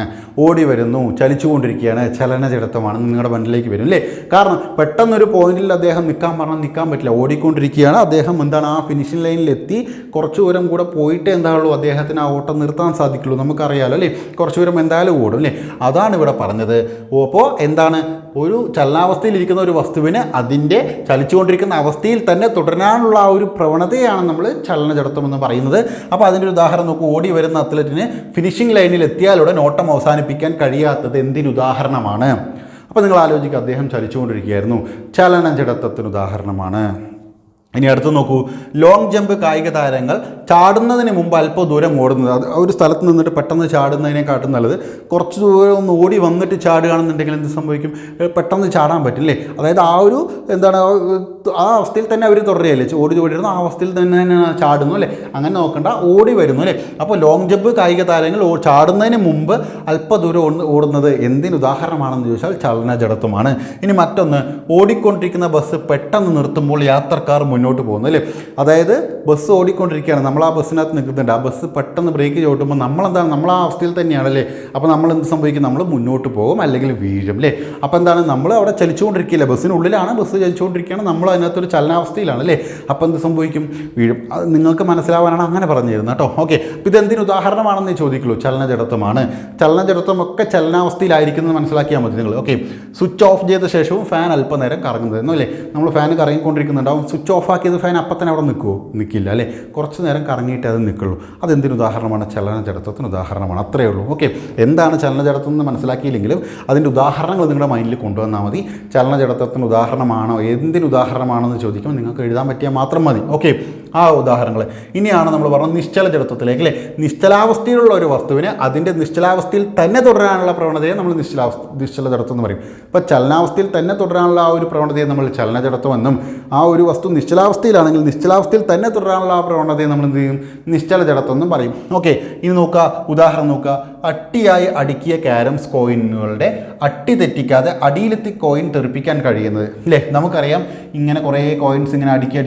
ചലിച്ചുകൊണ്ടിരിക്കുകയാണ്, ചലനജഡത്വമാണ് നിങ്ങളുടെ മണ്ണിലേക്ക് വരും അല്ലേ. കാരണം പെട്ടെന്നൊരു പോയിന്റിൽ അദ്ദേഹം നിൽക്കാൻ പറ്റില്ല, ഓടിക്കൊണ്ടിരിക്കുകയാണ്. അദ്ദേഹം എന്താണ്, ആ ഫിനിഷിംഗ് ലൈനിലെത്തി കുറച്ച് ദൂരം കൂടെ പോയിട്ടേ എന്താണുള്ളൂ അദ്ദേഹത്തിന് ആ ഓട്ടം നിർത്താൻ സാധിക്കുള്ളൂ. നമുക്കറിയാലോ അല്ലേ, കുറച്ച് ദൂരം എന്തായാലും ഓടും അല്ലേ. അതാണ് ഇവിടെ പറഞ്ഞത്. അപ്പോൾ എന്താണ്, ഒരു ചലനാവസ്ഥയിലിരിക്കുന്ന ഒരു വസ്തുവിന് അതിൻ്റെ ചലിച്ചുകൊണ്ടിരിക്കുന്ന അവസ്ഥയിൽ തന്നെ തുടരാനുള്ള ആ ഒരു പ്രവണതയാണ് നമ്മൾ ചലനജഡത്വം എന്ന് പറയുന്നത്. അപ്പോൾ അതിൻ്റെ ഒരു ഉദാഹരണം നോക്കൂ, ഓടി വരുന്ന അത്ലറ്റിന് ഫിനിഷിംഗ് ലൈനിൽ എത്തിയാലുടൻ ഓട്ടം അവസാനിപ്പിക്കാൻ കഴിയാത്തത് എന്തിന് ഉദാഹരണമാണ്? അപ്പോൾ നിങ്ങൾ ആലോചിക്കുക, അദ്ദേഹം ചലിച്ചുകൊണ്ടിരിക്കുകയായിരുന്നു, ചലനജഡത്വത്തിന് ഉദാഹരണമാണ്. ഇനി അടുത്ത് നോക്കൂ, ലോങ് ജമ്പ് കായിക താരങ്ങൾ ചാടുന്നതിന് മുമ്പ് അല്പം ദൂരം ഓടുന്നത്. അത് ഒരു സ്ഥലത്ത് നിന്നിട്ട് പെട്ടെന്ന് ചാടുന്നതിനെക്കാട്ടും നല്ലത് കുറച്ച് ദൂരം ഒന്ന് ഓടി വന്നിട്ട് ചാടുകയാണെന്നുണ്ടെങ്കിൽ എന്ത് സംഭവിക്കും? പെട്ടെന്ന് ചാടാൻ പറ്റില്ലേ. അതായത് ആ ഒരു എന്താണ്, ആ അവസ്ഥയിൽ തന്നെ അവർ തുടരുകയല്ലേ, ഓടിയിരുന്ന ആ അവസ്ഥയിൽ തന്നെ ചാടുന്നു അല്ലേ. അങ്ങനെ നോക്കണ്ട, ഓടി വരുന്നു അല്ലേ. അപ്പോൾ ലോങ് ജമ്പ് കായിക താരങ്ങൾ ചാടുന്നതിന് മുമ്പ് അല്പദൂരം ഓടുന്നത് എന്തിന് ഉദാഹരണമാണെന്ന് ചോദിച്ചാൽ ചലനജഡത്വമാണ്. ഇനി മറ്റൊന്ന്, ഓടിക്കൊണ്ടിരിക്കുന്ന ബസ് പെട്ടെന്ന് നിർത്തുമ്പോൾ യാത്രക്കാർ മുന്നോട്ട് പോകുന്നത് അല്ലേ. അതായത് ബസ് ഓടിക്കൊണ്ടിരിക്കുകയാണ്, നമ്മൾ ആ ബസ്സിനകത്ത് നിൽക്കുന്നുണ്ട്, ആ ബസ് പെട്ടെന്ന് ബ്രേക്ക് ചവിട്ടുമ്പോൾ നമ്മളെന്താണ്, നമ്മൾ ആ അവസ്ഥയിൽ തന്നെയാണല്ലേ. അപ്പോൾ നമ്മൾ എന്ത് സംഭവിക്കും, നമ്മൾ മുന്നോട്ട് പോകും അല്ലെങ്കിൽ വീഴും അല്ലേ. അപ്പോൾ എന്താണ്, നമ്മൾ അവിടെ ചലിച്ചുകൊണ്ടിരിക്കില്ല, ബസ്സിനുള്ളിലാണ്, ബസ് ചലിച്ചുകൊണ്ടിരിക്കുകയാണ്, നമ്മൾ അതിനകത്തൊരു ചലനാവസ്ഥയിലാണ് അല്ലേ. അപ്പോൾ എന്ത് സംഭവിക്കും, വീഴും. അത് നിങ്ങൾക്ക് മനസ്സിലാവാനാണ് അങ്ങനെ പറഞ്ഞു തരുന്നത് കേട്ടോ. ഓക്കെ, അപ്പോൾ ഇതെന്തിന് ഉദാഹരണമാണെന്ന് ചോദിക്കുള്ളൂ, ചലനജഡത്വമാണ്. ചലനജഡത്വമൊക്കെ ചലനാവസ്ഥയിലായിരിക്കുന്നത് മനസ്സിലാക്കിയാൽ മതി നിങ്ങൾ. ഓക്കെ, സ്വിച്ച് ഓഫ് ചെയ്ത ശേഷവും ഫാൻ അല്പനേരം കറങ്ങുന്നതെന്നോ അല്ലേ. നമ്മൾ ഫാൻ കറങ്ങിക്കൊണ്ടിരിക്കുന്നുണ്ടാവും, സ്വിച്ച് ഓഫ് ആക്കിയത് ഫാൻ അപ്പം തന്നെ അവിടെ നിൽക്കുമോ, നിൽക്കില്ല അല്ലേ. കുറച്ച് നേരം കറങ്ങിയിട്ട് അത് നിൽക്കുള്ളൂ. അതെന്തിന് ഉദാഹരണമാണ്, ചലനജഡത്വത്തിന് ഉദാഹരണമാണ്. അത്രയേ ഉള്ളൂ. ഓക്കെ, എന്താണ് ചലനജഡത്വം എന്ന് മനസ്സിലാക്കിയില്ലെങ്കിലും അതിൻ്റെ ഉദാഹരണങ്ങൾ നിങ്ങളുടെ മൈൻഡിൽ കൊണ്ടുവന്നാൽ മതി. ചലനജഡത്വത്തിന് ഉദാഹരണമാണോ, എന്തിന് ഉദാഹരണമാണെന്ന് ചോദിക്കുമ്പോൾ നിങ്ങൾക്ക് എഴുതാൻ പറ്റിയാൽ മാത്രം മതി. ഓക്കെ, ആ ഉദാഹരണങ്ങൾ. ഇനിയാണ് നമ്മൾ പറഞ്ഞത് നിശ്ചല ജഡത്വത്തിലേക്ക് അല്ലേ. നിശ്ചലാവസ്ഥയിലുള്ള ഒരു വസ്തുവിന് അതിൻ്റെ നിശ്ചലാവസ്ഥയിൽ തന്നെ തുടരാനുള്ള പ്രവണതയെ നമ്മൾ നിശ്ചല ജഡത്വം എന്ന് പറയും. ഇപ്പോൾ ചലനാവസ്ഥയിൽ തന്നെ തുടരാനുള്ള ആ ഒരു പ്രവണതയെ നമ്മൾ ചലനജഡത്വം എന്നും, ആ ഒരു വസ്തു നിശ്ചലാവസ്ഥയിലാണെങ്കിൽ നിശ്ചലാവസ്ഥയിൽ തന്നെ തുടരാനുള്ള ആ പ്രവണതയെ നമ്മൾ എന്ത് ചെയ്യും, നിശ്ചല ജഡത്വം എന്നും പറയും. ഓക്കെ, ഇനി നോക്കുക, ഉദാഹരണം നോക്കുക. അട്ടിയായി അടുക്കിയ ക്യാരംസ് കോയിനുകളുടെ അട്ടി തെറ്റിക്കാതെ അടിയിലെത്തി കോയിൻ തെറിപ്പിക്കാൻ കഴിയുന്നത് അല്ലേ. നമുക്കറിയാം ഇങ്ങനെ കുറേ കോയിൻസ് ഇങ്ങനെ അടുക്കി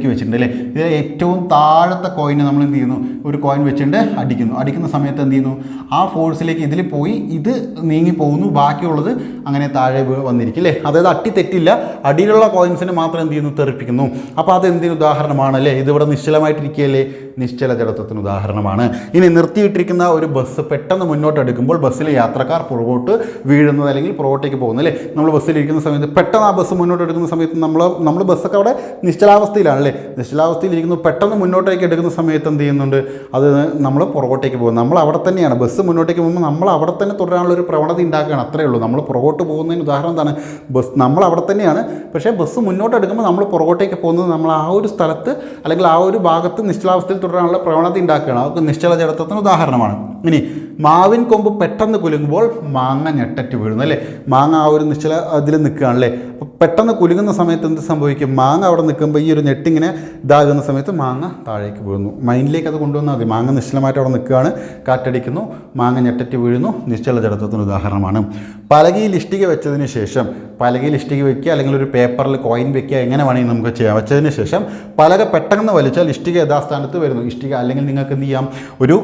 വെച്ചിട്ടുണ്ട് അല്ലേ. ഇതിൽ ഏറ്റവും താഴത്തെ കോയിന് നമ്മൾ എന്ത് ചെയ്യുന്നു, ഒരു കോയിൻ വെച്ചിട്ട് അടിക്കുന്ന സമയത്ത് എന്ത് ചെയ്യുന്നു, ആ ഫോഴ്സിലേക്ക് ഇതിൽ പോയി ഇത് നീങ്ങി പോകുന്നു, ബാക്കിയുള്ളത് അങ്ങനെ താഴെ വന്നിരിക്കും അല്ലേ. അതായത് അട്ടി തെറ്റില്ല, അടിയിലുള്ള കോയിൻസിന് മാത്രം എന്ത് ചെയ്യുന്നു, തെറിപ്പിക്കുന്നു. അപ്പോൾ അതെന്തിന് ഉദാഹരണമാണ് അല്ലേ. ഇതിവിടെ നിശ്ചലമായിട്ടിരിക്കുകയല്ലേ, നിശ്ചല ജഡത്വത്തിന് ഉദാഹരണമാണ്. ഇനി നിർത്തിയിട്ടിരിക്കുന്ന ഒരു ബസ് പെട്ടെന്ന് മുന്നോട്ട് എടുക്കുമ്പോൾ ബസ്സിലെ യാത്രക്കാർ പുറകോട്ട് വീഴുന്നത് അല്ലെങ്കിൽ പുറകോട്ടേക്ക് പോകുന്നത് അല്ലേ. നമ്മൾ ബസ്സിലിരിക്കുന്ന സമയത്ത് പെട്ടെന്ന് ആ ബസ് മുന്നോട്ട് എടുക്കുന്ന സമയത്ത് നമ്മൾ ബസ്സൊക്കെ അവിടെ നിശ്ചലാവസ്ഥയിലാണല്ലേ. നിശ്ചലാവസ്ഥയിലിരിക്കുന്നു, പെട്ടെന്ന് മുന്നോട്ടേക്ക് എടുക്കുന്ന സമയത്ത് എന്ത് ചെയ്യുന്നുണ്ട്, അത് നമ്മൾ പുറകോട്ടേക്ക് പോകും. നമ്മൾ അവിടെ തന്നെയാണ്, ബസ് മുന്നോട്ടേക്ക് പോകുമ്പോൾ നമ്മൾ അവിടെ തന്നെ തുടരാനുള്ള ഒരു പ്രവണത ഉണ്ടാക്കുകയാണ്. അത്രയേ ഉള്ളൂ. നമ്മൾ പുറകോട്ട് പോകുന്നതിന് ഉദാഹരണം എന്താണ്, ബസ് നമ്മൾ അവിടെ തന്നെയാണ്, പക്ഷേ ബസ് മുന്നോട്ട് എടുക്കുമ്പോൾ നമ്മൾ പുറകോട്ടേക്ക് പോകുന്നത് നമ്മൾ ആ ഒരു സ്ഥലത്ത് അല്ലെങ്കിൽ ആ ഒരു ഭാഗത്ത് നിശ്ചലാവസ്ഥയിൽ തുടരാനുള്ള പ്രവണത ഉണ്ടാക്കുകയാണ്. അത് നിശ്ചല ജഡത്വത്തിന് ഉദാഹരണമാണ്. ഇനി മാവിൻ കൊമ്പ് പെട്ടെന്ന് കുലുങ്ങുമ്പോൾ മാങ്ങ ഞെട്ടറ്റ് വീഴുന്നു അല്ലേ. മാങ്ങ ആ ഒരു നിശ്ചല അതിൽ നിൽക്കുകയാണല്ലേ. അപ്പോൾ പെട്ടെന്ന് കുലുങ്ങുന്ന സമയത്ത് എന്ത് സംഭവിക്കും, മാങ്ങ അവിടെ നിൽക്കുമ്പോൾ ഈ ഒരു ഞെട്ടിങ്ങനെ ഇതാകുന്ന സമയത്ത് മാങ്ങ താഴേക്ക് വീഴുന്നു. മൈൻഡിലേക്ക് അത് കൊണ്ടുവന്നാൽ മതി. മാങ്ങ നിശ്ചലമായിട്ട് അവിടെ നിൽക്കുകയാണ്, കാറ്റടിക്കുന്നു, മാങ്ങ ഞെട്ടറ്റ് വീഴുന്നു, നിശ്ചല ജഡത്വത്തിന് ഉദാഹരണമാണ്. പലകയിൽ ഇഷ്ടിക വെച്ചതിന് ശേഷം, പലകയിൽ ഇഷ്ടിക വയ്ക്കുക അല്ലെങ്കിൽ ഒരു പേപ്പറിൽ കോയിൻ വയ്ക്കുക, എങ്ങനെ വേണമെങ്കിൽ നമുക്ക് ചെയ്യാം. വെച്ചതിന് ശേഷം പലക പെട്ടെന്ന് വലിച്ചാൽ ഇഷ്ടിക യഥാസ്ഥാനത്ത് വരുന്നു. ഇഷ്ടിക അല്ലെങ്കിൽ നിങ്ങൾക്ക് എന്ത് ചെയ്യാം, ഒരു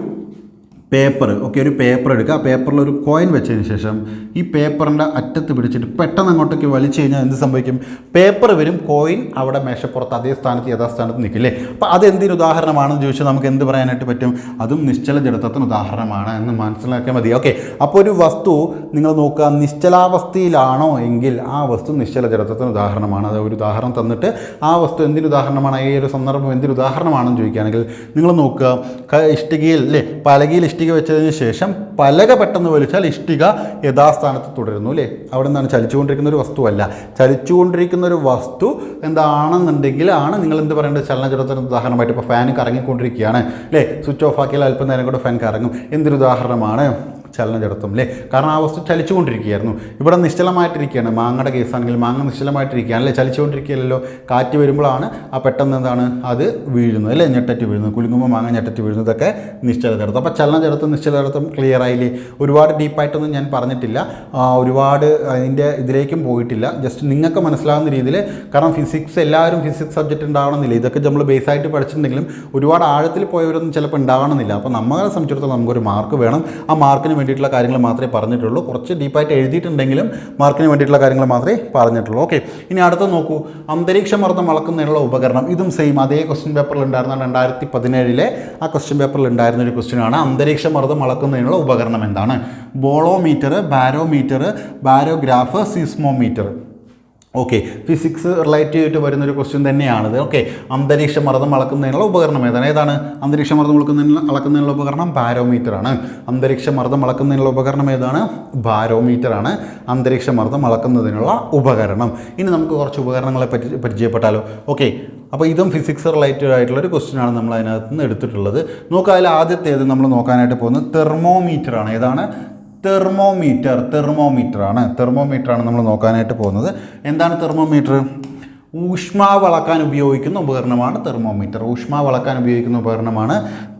പേപ്പർ, ഓക്കെ, ഒരു പേപ്പർ എടുക്കുക, ആ പേപ്പറിൽ ഒരു കോയിൻ വെച്ചതിന് ശേഷം ഈ പേപ്പറിൻ്റെ അറ്റത്ത് പിടിച്ചിട്ട് പെട്ടെന്ന് അങ്ങോട്ടേക്ക് വലിച്ചു കഴിഞ്ഞാൽ എന്ത് സംഭവിക്കും, പേപ്പർ വരും, കോയിൻ അവിടെ മേശപ്പുറത്ത് അതേ സ്ഥാനത്ത് യഥാസ്ഥാനത്ത് നിൽക്കില്ലേ. അപ്പോൾ അതെന്തിന് ഉദാഹരണമാണെന്ന് ചോദിച്ചാൽ നമുക്ക് എന്ത് പറയാനായിട്ട് പറ്റും, അതും നിശ്ചല ജഡത്വത്തിന് ഉദാഹരണമാണ് എന്ന് മനസ്സിലാക്കിയാൽ മതി. ഓക്കെ, അപ്പോൾ ഒരു വസ്തു നിങ്ങൾ നോക്കുക, നിശ്ചലാവസ്ഥയിലാണോ എങ്കിൽ ആ വസ്തു നിശ്ചല ജഡത്വത്തിന് ഉദാഹരണമാണ്. അത് ഒരു ഉദാഹരണം തന്നിട്ട് ആ വസ്തു എന്തിന് ഉദാഹരണമാണ്, ഈ ഒരു സന്ദർഭം എന്തിന് ഉദാഹരണമാണെന്ന് ചോദിക്കുകയാണെങ്കിൽ നിങ്ങൾ നോക്കുക, ഇഷ്ടികയിൽ അല്ലേ, പലകയിൽ ഇഷ്ടിക വെച്ചതിന് ശേഷം പലക പെട്ടെന്ന് വലിച്ചാൽ ഇഷ്ടിക യഥാസ്ഥാനത്ത് തുടരുന്നു അല്ലേ. അവിടെ നിന്നാണ് ചലിച്ചുകൊണ്ടിരിക്കുന്ന ഒരു വസ്തുവല്ല. ചലിച്ചുകൊണ്ടിരിക്കുന്ന ഒരു വസ്തു എന്താണെന്നുണ്ടെങ്കിൽ ആണ് നിങ്ങൾ എന്ത് പറയേണ്ടത്, ചലനജഡത്വത്തിന് ഉദാഹരണമായിട്ട്. ഇപ്പോൾ ഫാൻ കറങ്ങിക്കൊണ്ടിരിക്കുകയാണ് അല്ലേ, സ്വിച്ച് ഓഫ് ആക്കിയാൽ അല്പം നേരം കൂടെ ഫാൻ കറങ്ങും. എന്തൊരു ഉദാഹരണമാണ്, ചലനജഡത്വം അല്ലേ. കാരണം ആ വസ്തു ചലിച്ചുകൊണ്ടിരിക്കുകയായിരുന്നു. ഇവിടെ നിശ്ചലമായിട്ടിരിക്കുകയാണ്. മാങ്ങയുടെ കേസാണെങ്കിൽ മാങ്ങ നിശ്ചലമായിട്ടിരിക്കുകയാണ് അല്ലേ, ചലിച്ചുകൊണ്ടിരിക്കുകയല്ലോ. കാറ്റ് വരുമ്പോഴാണ് ആ പെട്ടെന്ന് എന്താണ് അത് വീഴുന്നത് അല്ലേ, ഞെട്ടറ്റ് വീഴുന്നത്. കുലുങ്ങുമ്പോൾ മാങ്ങ ഞെട്ടറ്റ് വീഴുന്നതൊക്കെ നിശ്ചല ജഡത്വം. അപ്പോൾ ചലനജഡത്വം നിശ്ചല ജഡത്വം ക്ലിയർ ആയില്ലേ. ഒരുപാട് ഡീപ്പായിട്ടൊന്നും ഞാൻ പറഞ്ഞിട്ടില്ല, ഒരുപാട് അതിൻ്റെ ഇതിലേക്കും പോയിട്ടില്ല. ജസ്റ്റ് നിങ്ങൾക്ക് മനസ്സിലാകുന്ന രീതിയിൽ. കാരണം ഫിസിക്സ് എല്ലാവരും ഫിസിക്സ് സബ്ജക്റ്റ് ഉണ്ടാവണമെന്നില്ല. ഇതൊക്കെ നമ്മൾ ബേസായിട്ട് പഠിച്ചിട്ടുണ്ടെങ്കിലും ഒരുപാട് ആഴത്തിൽ പോയവരൊന്നും ചിലപ്പോൾ ഉണ്ടാവണമെന്നില്ല. അപ്പോൾ നമ്മളെ സംബന്ധിച്ചിടത്തോളം നമുക്കൊരു മാർക്ക് വേണം. ആ മാർക്കിന് വേണ്ടിയിട്ടുള്ള കാര്യങ്ങൾ മാത്രമേ പറഞ്ഞിട്ടുള്ളൂ. കുറച്ച് ഡീപ്പായിട്ട് എഴുതിയിട്ടുണ്ടെങ്കിലും മാർക്കിന് വേണ്ടിയിട്ടുള്ള കാര്യങ്ങൾ മാത്രമേ പറഞ്ഞിട്ടുള്ളൂ. ഓക്കെ, ഇനി അടുത്ത് നോക്കൂ, അന്തരീക്ഷ മർദ്ദം അളക്കുന്നതിനുള്ള ഉപകരണം. ഇതും സെയിം അതേ ക്വസ്റ്റ്യൻ പേപ്പറിൽ ഉണ്ടായിരുന്ന 2017 ആ ക്വസ്റ്റ്യൻ പേപ്പറിൽ ഉണ്ടായിരുന്ന ഒരു ക്വസ്റ്റ്യനാണ്. അന്തരീക്ഷ മർദ്ദം അളക്കുന്നതിനുള്ള ഉപകരണം എന്താണ്? ബോളോമീറ്റർ, ബാരോമീറ്റർ, ബാരോഗ്രാഫ്, സിസ്മോമീറ്റർ. ഓക്കെ, ഫിസിക്സ് റിലേറ്റ് ചെയ്തിട്ട് വരുന്നൊരു ക്വസ്റ്റ്യൻ തന്നെയാണിത്. ഓക്കെ, അന്തരീക്ഷ മർദ്ദം അളക്കുന്നതിനുള്ള ഉപകരണം ഏതാണ്? അന്തരീക്ഷ മർദ്ദം അളക്കുന്നതിനുള്ള ഉപകരണം ബാരോമീറ്റർ ആണ്. അന്തരീക്ഷ മർദ്ദം അളക്കുന്നതിനുള്ള ഉപകരണം ഏതാണ്? ബാരോമീറ്റർ ആണ് അന്തരീക്ഷ മർദ്ദം അളക്കുന്നതിനുള്ള ഉപകരണം. ഇനി നമുക്ക് കുറച്ച് ഉപകരണങ്ങളെ പറ്റി പരിചയപ്പെട്ടാലോ. ഓക്കെ, അപ്പോൾ ഇതും ഫിസിക്സ് റിലേറ്റഡ് ആയിട്ടുള്ളൊരു ക്വസ്റ്റ്യനാണ് നമ്മൾ അതിനകത്ത് നിന്ന് എടുത്തിട്ടുള്ളത്. നോക്കുക, അതിൽ ആദ്യത്തേത് നമ്മൾ നോക്കാനായിട്ട് പോകുന്നത് തെർമോമീറ്റർ ആണ്. ഏതാണ്? തെർമോമീറ്റർ ആണ് നമ്മൾ നോക്കാനായിട്ട് പോകുന്നത്. എന്താണ് തെർമോമീറ്റർ? ഊഷ്മാവ് അളക്കാൻ ഉപയോഗിക്കുന്ന ഉപകരണമാണ് തെർമോമീറ്റർ. ഊഷ്മാവ് അളക്കാൻ ഉപയോഗിക്കുന്ന ഉപകരണമാണ്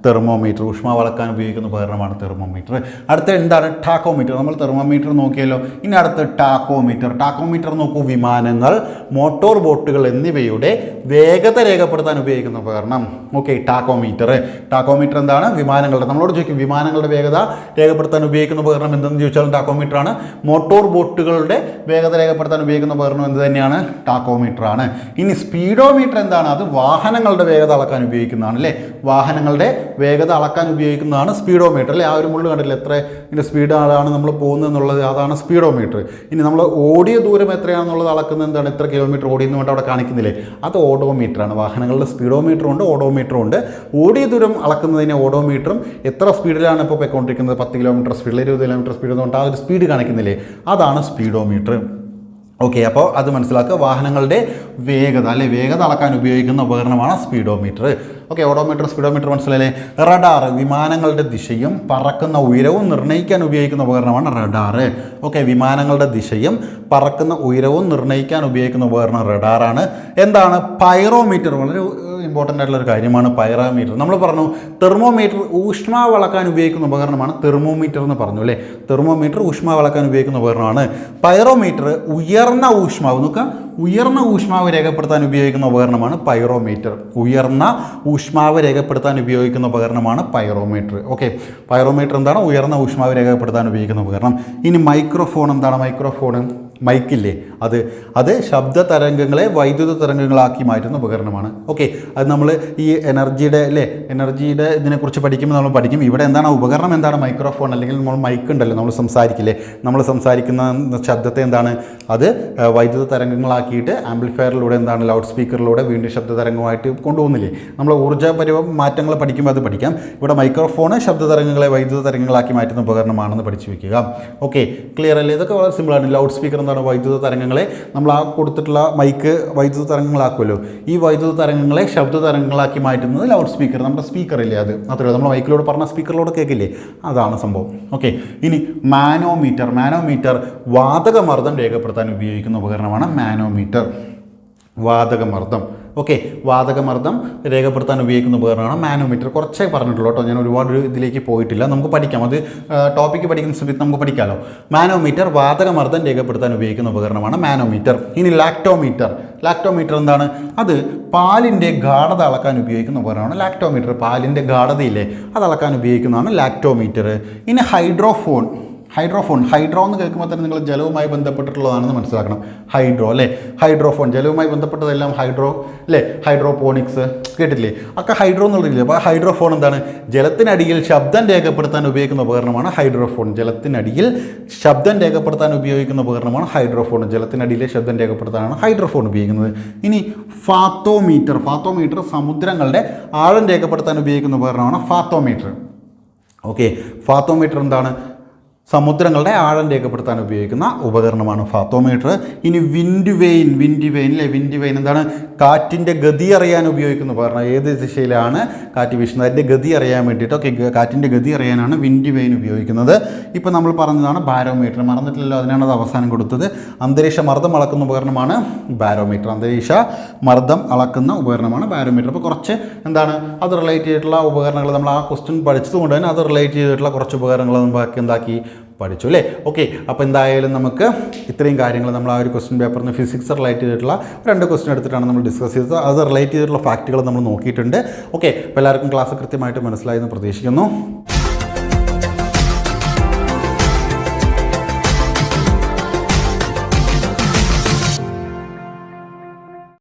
തെർമോമീറ്റർ. ഊഷ്മാവ് അളക്കാൻ ഉപയോഗിക്കുന്ന ഉപകരണമാണ് തെർമോമീറ്റർ. അടുത്ത എന്താണ്? ടാക്കോമീറ്റർ. നമ്മൾ തെർമോമീറ്റർ നോക്കിയല്ലോ. ഇനി അടുത്ത് ടാക്കോമീറ്റർ. ടാക്കോമീറ്റർ നോക്കൂ, വിമാനങ്ങൾ, മോട്ടോർ ബോട്ടുകൾ എന്നിവയുടെ വേഗത രേഖപ്പെടുത്താൻ ഉപയോഗിക്കുന്ന ഉപകരണം. Okay, tachometer. ടാക്കോമീറ്റർ എന്താണ്? വിമാനങ്ങളുടെ, നമ്മളോട് ചോദിക്കും വിമാനങ്ങളുടെ വേഗത രേഖപ്പെടുത്താൻ ഉപയോഗിക്കുന്ന ഉപകരണം എന്തെന്ന് ചോദിച്ചാൽ ടാക്കോമീറ്റർ ആണ്. മോട്ടോർ ബോട്ടുകളുടെ വേഗത രേഖപ്പെടുത്താൻ ഉപയോഗിക്കുന്ന ഉപകരണം എന്ത് തന്നെയാണ്? ടാക്കോമീറ്റർ ആണ്. ഇനി സ്പീഡോമീറ്റർ എന്താണ്? അത് വാഹനങ്ങളുടെ വേഗത അളക്കാൻ ഉപയോഗിക്കുന്നതാണ് അല്ലേ? വാഹനങ്ങളുടെ വേഗത അളക്കാൻ ഉപയോഗിക്കുന്നതാണ് സ്പീഡോമീറ്റർ അല്ലേ? ആ ഒരു മുള്ളു കണ്ടില്ല, എത്ര ഇതിൻ്റെ സ്പീഡാണ് നമ്മൾ പോകുന്നത് എന്നുള്ളത്, അതാണ് സ്പീഡോമീറ്റർ. ഇനി നമ്മൾ ഓടിയ ദൂരം എത്രയാണെന്നുള്ളത് അളക്കുന്നത് എന്താണ്? എത്ര കിലോമീറ്റർ ഓടിയെന്ന് കൊണ്ട് അവിടെ കാണിക്കുന്നില്ലേ? അത് ഓഡോമീറ്ററാണ്. വാഹനങ്ങളുടെ സ്പീഡോമീറ്ററും ഉണ്ട്, ഓഡോമീറ്ററും ഉണ്ട്. ഓടിയ ദൂരം അളക്കുന്നതിന് ഓഡോമീറ്ററും, എത്ര സ്പീഡിലാണ് ഇപ്പോൾ പോയിക്കൊണ്ടിരിക്കുന്നത്, 10 കിലോമീറ്റർ സ്പീഡിൽ 20 കിലോമീറ്റർ സ്പീഡ് കൊണ്ട് ആ ഒരു സ്പീഡ് കാണിക്കുന്നില്ലേ? അതാണ് സ്പീഡോമീറ്റർ. ഓക്കെ, അപ്പോൾ അത് മനസ്സിലാക്കുക. വാഹനങ്ങളുടെ വേഗത അല്ലെ, വേഗത അളക്കാൻ ഉപയോഗിക്കുന്ന ഉപകരണമാണ് സ്പീഡോമീറ്റർ. ഓക്കെ, ഓഡോമീറ്റർ, സ്പീഡോമീറ്റർ മനസ്സിലായില്ലേ? റഡാർ, വിമാനങ്ങളുടെ ദിശയും പറക്കുന്ന ഉയരവും നിർണ്ണയിക്കാൻ ഉപയോഗിക്കുന്ന ഉപകരണമാണ് റഡാർ. ഓക്കെ, വിമാനങ്ങളുടെ ദിശയും പറക്കുന്ന ഉയരവും നിർണ്ണയിക്കാൻ ഉപയോഗിക്കുന്ന ഉപകരണം റഡാറാണ്. എന്താണ്? പൈറോമീറ്റർ. വളരെ ഇമ്പോർട്ടൻ്റ് ആയിട്ടുള്ള ഒരു കാര്യമാണ് പൈറോമീറ്റർ. നമ്മൾ പറഞ്ഞു തെർമോമീറ്റർ ഊഷ്മാവ് അളക്കാൻ ഉപയോഗിക്കുന്ന ഉപകരണമാണ് തെർമോമീറ്റർ എന്ന് പറഞ്ഞു അല്ലേ? തെർമോമീറ്റർ ഊഷ്മാവ് അളക്കാൻ ഉപയോഗിക്കുന്ന ഉപകരണമാണ്. പൈറോമീറ്റർ ഉയർന്ന ഊഷ്മാവ്, നോക്കുക, ഉയർന്ന ഊഷ്മാവ് രേഖപ്പെടുത്താൻ ഉപയോഗിക്കുന്ന ഉപകരണമാണ് പൈറോമീറ്റർ. ഉയർന്ന ഊഷ്മാവ് രേഖപ്പെടുത്താൻ ഉപയോഗിക്കുന്ന ഉപകരണമാണ് പൈറോമീറ്റർ. ഓക്കെ, പൈറോമീറ്റർ എന്താണ്? ഉയർന്ന ഊഷ്മാവ് രേഖപ്പെടുത്താൻ ഉപയോഗിക്കുന്ന ഉപകരണം. ഇനി മൈക്രോഫോൺ എന്താണ്? മൈക്രോഫോൺ, മൈക്കില്ലേ, അത് ശബ്ദ തരംഗങ്ങളെ വൈദ്യുത തരംഗങ്ങളാക്കി മാറ്റുന്ന ഉപകരണമാണ്. ഓക്കെ, അത് നമ്മൾ ഈ എനർജിയുടെ ഇതിനെക്കുറിച്ച് പഠിക്കുമ്പോൾ നമ്മൾ പഠിക്കും. ഇവിടെ എന്താണ് ഉപകരണം? എന്താണ്? മൈക്രോഫോൺ, അല്ലെങ്കിൽ നമ്മൾ മൈക്ക് ഉണ്ടല്ലോ, നമ്മൾ സംസാരിക്കില്ലേ, നമ്മൾ സംസാരിക്കുന്ന ശബ്ദത്തെ എന്താണ്? അത് വൈദ്യുത തരംഗങ്ങളാക്കിയിട്ട് ആംപ്ലിഫയറിലൂടെ എന്താണ്, ലൗഡ് സ്പീക്കറിലൂടെ വീണ്ടും ശബ്ദ തരംഗമായിട്ട് കൊണ്ടുപോകുന്നില്ലേ? നമ്മൾ ഊർജ്ജ മാറ്റങ്ങൾ പഠിക്കുമ്പോൾ അത് പഠിക്കാം. ഇവിടെ മൈക്രോഫോണ് ശബ്ദ തരംഗങ്ങളെ വൈദ്യുത തരംഗങ്ങളാക്കി മാറ്റുന്ന ഉപകരണമാണെന്ന് പഠിച്ചു വയ്ക്കുക. ഓക്കെ, ക്ലിയർ അല്ലേ? ഇതൊക്കെ വളരെ സിമ്പിളാണ്. ലൗഡ് സ്പീക്കർ എന്താണ്? വൈദ്യുത തരംഗങ്ങളെ, നമ്മൾ ആ കൊടുത്തിട്ടുള്ള മൈക്ക് വൈദ്യുത തരംഗങ്ങളാക്കുമല്ലോ, ഈ വൈദ്യുത തരംഗങ്ങളെ ശബ്ദ തരംഗങ്ങളാക്കി മാറ്റുന്നത് ലൗഡ് സ്പീക്കർ, നമ്മുടെ സ്പീക്കറില്ലേ, അത് അത്രയുള്ളൂ. നമ്മൾ മൈക്കിലൂടെ പറഞ്ഞ സ്പീക്കറിലൂടെ കേൾക്കില്ലേ, അതാണ് സംഭവം. ഓക്കെ, ഇനി മാനോമീറ്റർ. മാനോമീറ്റർ വാതകമർദ്ദം രേഖപ്പെടുത്താൻ ഉപയോഗിക്കുന്ന ഉപകരണമാണ് മാനോമീറ്റർ. വാതകമർദ്ദം. ഓക്കെ, വാതകമർദ്ദം രേഖപ്പെടുത്താൻ ഉപയോഗിക്കുന്ന ഉപകരണമാണ് മാനോമീറ്റർ. കുറച്ചേ പറഞ്ഞിട്ടുള്ളൂ കേട്ടോ, ഞാൻ ഒരുപാട് ഇതിലേക്ക് പോയിട്ടില്ല. നമുക്ക് പഠിക്കാം, അത് ടോപ്പിക്ക് പഠിക്കുന്ന സമയത്ത് നമുക്ക് പഠിക്കാമല്ലോ. മാനോമീറ്റർ വാതകമർദ്ദം രേഖപ്പെടുത്താൻ ഉപയോഗിക്കുന്ന ഉപകരണമാണ് മാനോമീറ്റർ. ഇനി ലാക്ടോമീറ്റർ. ലാക്ടോമീറ്റർ എന്താണ്? അത് പാലിൻ്റെ ഗാഢത അളക്കാൻ ഉപയോഗിക്കുന്ന ഉപകരണമാണ് ലാക്ടോമീറ്റർ. പാലിൻ്റെ ഗാഢതയില്ലേ, അത് അളക്കാൻ ഉപയോഗിക്കുന്നതാണ് ലാക്ടോമീറ്റർ. ഇനി ഹൈഡ്രോഫോൺ. ഹൈഡ്രോ എന്ന് കേൾക്കുമ്പോൾ തന്നെ നിങ്ങൾ ജലവുമായി ബന്ധപ്പെട്ടിട്ടുള്ളതാണെന്ന് മനസ്സിലാക്കണം. ഹൈഡ്രോ അല്ലേ, ഹൈഡ്രോഫോൺ, ജലവുമായി ബന്ധപ്പെട്ടതെല്ലാം ഹൈഡ്രോ അല്ലേ, ഹൈഡ്രോപോണിക്സ് കേട്ടില്ലേ, ഒക്കെ ഹൈഡ്രോ എന്നുള്ളതില്ലേ. അപ്പോൾ ഹൈഡ്രോഫോൺ എന്താണ്? ജലത്തിനടിയിൽ ശബ്ദം രേഖപ്പെടുത്താൻ ഉപയോഗിക്കുന്ന ഉപകരണമാണ് ഹൈഡ്രോഫോൺ. ജലത്തിനടിയിൽ ശബ്ദം രേഖപ്പെടുത്താൻ ഉപയോഗിക്കുന്ന ഉപകരണമാണ് ഹൈഡ്രോഫോൺ. ജലത്തിനടിയിലെ ശബ്ദം രേഖപ്പെടുത്താനാണ് ഹൈഡ്രോഫോൺ ഉപയോഗിക്കുന്നത്. ഇനി ഫാത്തോമീറ്റർ. ഫാത്തോമീറ്റർ സമുദ്രങ്ങളുടെ ആഴം രേഖപ്പെടുത്താൻ ഉപയോഗിക്കുന്ന ഉപകരണമാണ് ഫാത്തോമീറ്റർ. ഓക്കെ, ഫാത്തോമീറ്റർ എന്താണ്? സമുദ്രങ്ങളുടെ ആഴം രേഖപ്പെടുത്താൻ ഉപയോഗിക്കുന്ന ഉപകരണമാണ് ഫാത്തോമീറ്റർ. ഇനി വിൻഡ് വെയിൻ അല്ലേ, വിൻഡ് വെയിൻ എന്താണ്? കാറ്റിൻ്റെ ഗതി അറിയാൻ ഉപയോഗിക്കുന്ന ഉപകരണം. ഏത് ദിശയിലാണ് കാറ്റ് വീശുന്നത്, അതിൻ്റെ ഗതി അറിയാൻ വേണ്ടിയിട്ട്. ഓക്കെ, കാറ്റിൻ്റെ ഗതി അറിയാനാണ് വിൻഡ് വെയിൻ ഉപയോഗിക്കുന്നത്. ഇപ്പോൾ നമ്മൾ പറഞ്ഞതാണ് ബാരോമീറ്റർ, മറന്നിട്ടില്ലല്ലോ, അതിനാണ് അത് അവസാനം കൊടുത്തത്. അന്തരീക്ഷ മർദ്ദം അളക്കുന്ന ഉപകരണമാണ് ബാരോമീറ്റർ. അന്തരീക്ഷ മർദ്ദം അളക്കുന്ന ഉപകരണമാണ് ബാരോമീറ്റർ. അപ്പോൾ കുറച്ച് എന്താണ് അത് റിലേറ്റ് ചെയ്തിട്ടുള്ള ഉപകരണങ്ങൾ നമ്മൾ ആ ക്വസ്റ്റ്യൻ പഠിച്ചതുകൊണ്ട് തന്നെ അത് റിലേറ്റ് ചെയ്തിട്ടുള്ള കുറച്ച് ഉപകരണങ്ങൾ നമുക്ക് എന്താക്കി പഠിച്ചു അല്ലേ. ഓക്കെ, അപ്പോൾ എന്തായാലും നമുക്ക് ഇത്രയും കാര്യങ്ങൾ നമ്മൾ ആ ഒരു ക്വസ്റ്റ്യൻ പേപ്പറിൽ നിന്ന് ഫിസിക്സ് റിലേറ്റ് ചെയ്തിട്ടുള്ള 2 ക്വസ്റ്റ്യൻ എടുത്തിട്ടാണ് നമ്മൾ ഡിസ്കസ് ചെയ്തത്. അത് റിലേറ്റ് ചെയ്തിട്ടുള്ള ഫാക്റ്റുകൾ നമ്മൾ നോക്കിയിട്ടുണ്ട്. ഓക്കെ, അപ്പോൾ എല്ലാവർക്കും ക്ലാസ് കൃത്യമായിട്ട് മനസ്സിലായെന്ന് പ്രതീക്ഷിക്കുന്നു.